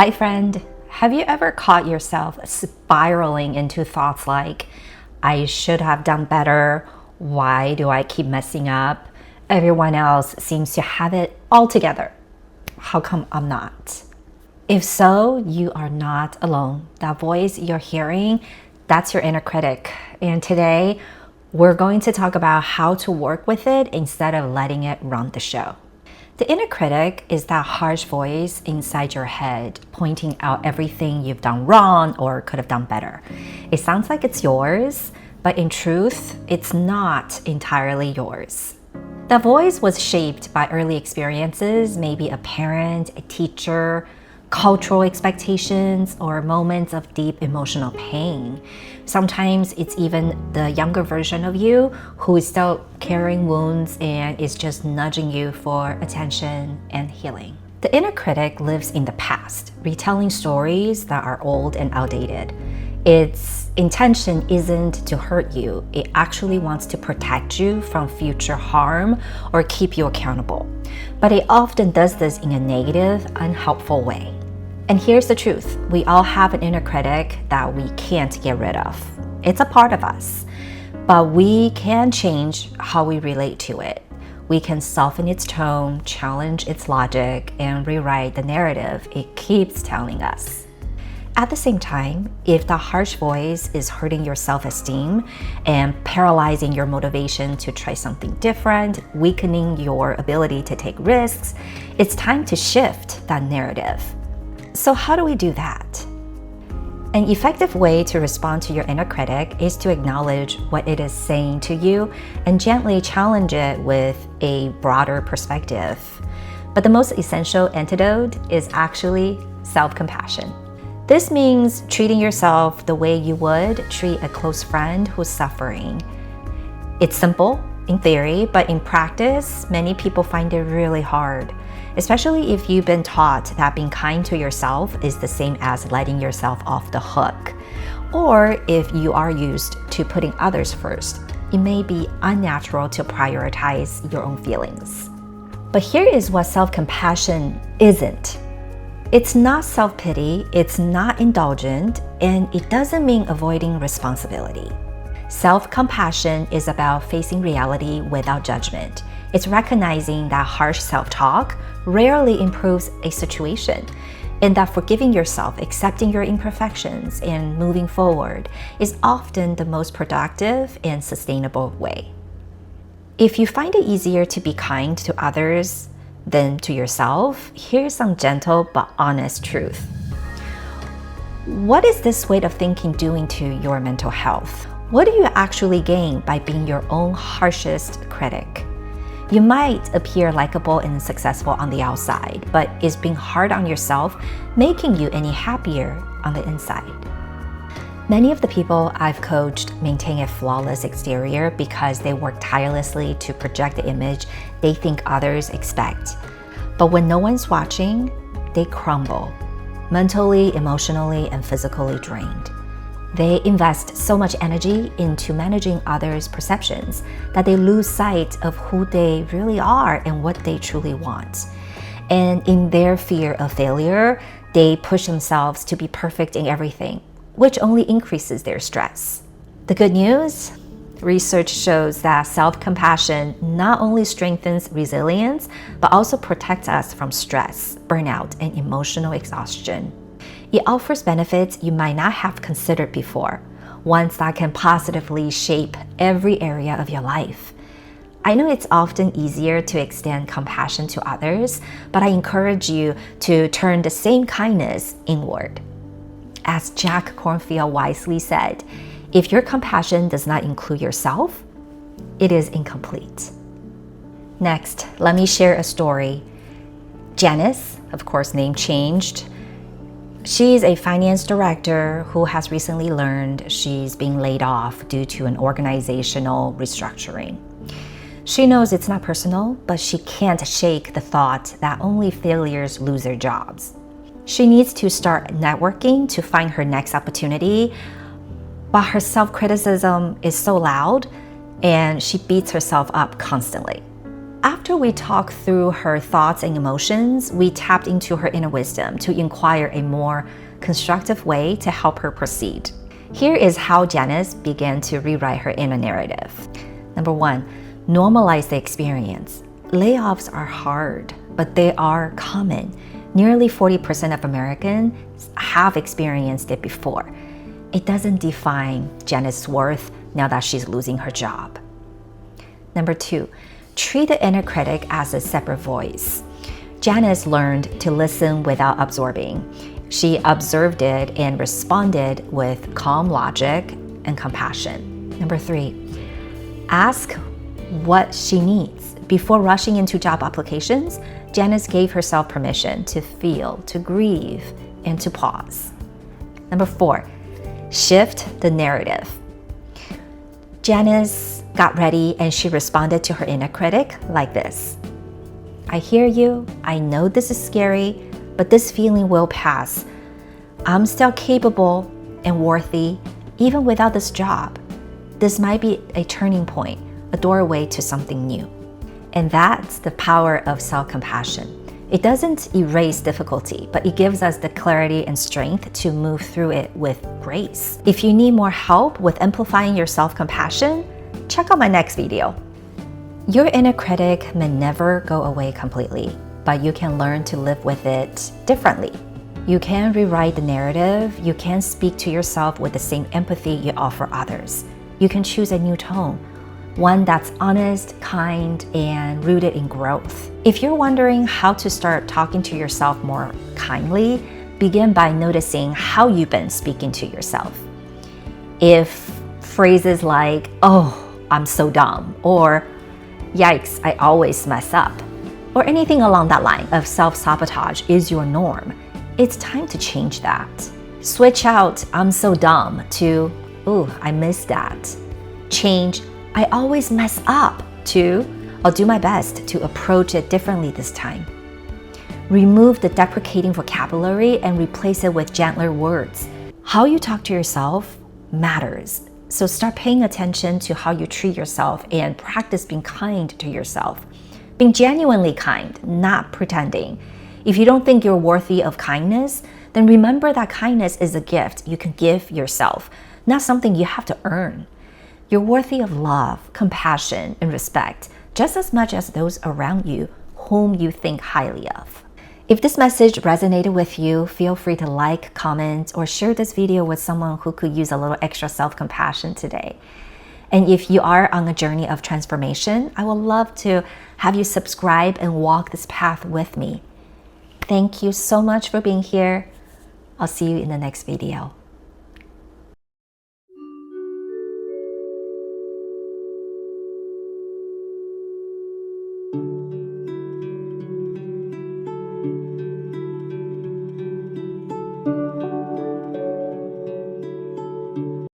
Hi friend, have you ever caught yourself spiraling into thoughts like, I should have done better, why do I keep messing up, everyone else seems to have it all together, how come I'm not? If so, you are not alone. That voice you're hearing, that's your inner critic. And today, we're going to talk about how to work with it instead of letting it run the show. The inner critic is that harsh voice inside your head pointing out everything you've done wrong or could have done better. It sounds like it's yours, but in truth, it's not entirely yours. That voice was shaped by early experiences, maybe a parent, a teacher, cultural expectations, or moments of deep emotional pain. Sometimes it's even the younger version of you who is still carrying wounds and is just nudging you for attention and healing. The inner critic lives in the past, retelling stories that are old and outdated. Its intention isn't to hurt you, it actually wants to protect you from future harm or keep you accountable. But it often does this in a negative, unhelpful way. And here's the truth, we all have an inner critic that we can't get rid of. It's a part of us, but we can change how we relate to it. We can soften its tone, challenge its logic, and rewrite the narrative it keeps telling us. At the same time, if the harsh voice is hurting your self-esteem and paralyzing your motivation to try something different, weakening your ability to take risks, it's time to shift that narrative. So how do we do that? An effective way to respond to your inner critic is to acknowledge what it is saying to you and gently challenge it with a broader perspective. But the most essential antidote is actually self-compassion. This means treating yourself the way you would treat a close friend who's suffering. It's simple in theory, but in practice, many people find it really hard. Especially if you've been taught that being kind to yourself is the same as letting yourself off the hook. Or if you are used to putting others first, it may be unnatural to prioritize your own feelings. But here is what self-compassion isn't. It's not self-pity, it's not indulgent, and it doesn't mean avoiding responsibility. Self-compassion is about facing reality without judgment. It's recognizing that harsh self-talk rarely improves a situation, and that forgiving yourself, accepting your imperfections, and moving forward is often the most productive and sustainable way. If you find it easier to be kind to others than to yourself, here's some gentle but honest truth. What is this way of thinking doing to your mental health? What do you actually gain by being your own harshest critic? You might appear likable and successful on the outside, but is being hard on yourself making you any happier on the inside? Many of the people I've coached maintain a flawless exterior because they work tirelessly to project the image they think others expect. But when no one's watching, they crumble, mentally, emotionally, and physically drained. They invest so much energy into managing others' perceptions that they lose sight of who they really are and what they truly want. And in their fear of failure, they push themselves to be perfect in everything, which only increases their stress. The good news? Research shows that self-compassion not only strengthens resilience, but also protects us from stress, burnout, and emotional exhaustion. It offers benefits you might not have considered before, ones that can positively shape every area of your life. I know it's often easier to extend compassion to others, but I encourage you to turn the same kindness inward. As Jack Kornfield wisely said, if your compassion does not include yourself, it is incomplete. Next, let me share a story. Janice, of course, name changed. She's a finance director who has recently learned she's being laid off due to an organizational restructuring. She knows it's not personal, but she can't shake the thought that only failures lose their jobs. She needs to start networking to find her next opportunity, but her self-criticism is so loud and she beats herself up constantly. After we talked through her thoughts and emotions, we tapped into her inner wisdom to inquire a more constructive way to help her proceed. Here is how Janice began to rewrite her inner narrative. Number 1, normalize the experience. Layoffs are hard, but they are common. Nearly 40% of Americans have experienced it before. It doesn't define Janice's worth now that she's losing her job. Number 2, treat the inner critic as a separate voice. Janice learned to listen without absorbing. She observed it and responded with calm logic and compassion. Number 3, ask what she needs. Before rushing into job applications, Janice gave herself permission to feel, to grieve, and to pause. Number 4, shift the narrative. Janice got ready and she responded to her inner critic like this. I hear you. I know this is scary, but this feeling will pass. I'm still capable and worthy, even without this job. This might be a turning point, a doorway to something new. And that's the power of self-compassion. It doesn't erase difficulty, but it gives us the clarity and strength to move through it with grace. If you need more help with amplifying your self-compassion, check out my next video. Your inner critic may never go away completely, but you can learn to live with it differently. You can rewrite the narrative. You can speak to yourself with the same empathy you offer others. You can choose a new tone, one that's honest, kind, and rooted in growth. If you're wondering how to start talking to yourself more kindly, begin by noticing how you've been speaking to yourself. If phrases like, oh, I'm so dumb, or yikes, I always mess up, or anything along that line of self-sabotage is your norm, it's time to change that. Switch out, I'm so dumb, to, ooh, I missed that. Change, I always mess up, to, I'll do my best to approach it differently this time. Remove the deprecating vocabulary and replace it with gentler words. How you talk to yourself matters. So start paying attention to how you treat yourself and practice being kind to yourself. Being genuinely kind, not pretending. If you don't think you're worthy of kindness, then remember that kindness is a gift you can give yourself, not something you have to earn. You're worthy of love, compassion, and respect, just as much as those around you whom you think highly of. If this message resonated with you, feel free to like, comment, or share this video with someone who could use a little extra self-compassion today. And if you are on a journey of transformation, I would love to have you subscribe and walk this path with me. Thank you so much for being here. I'll see you in the next video.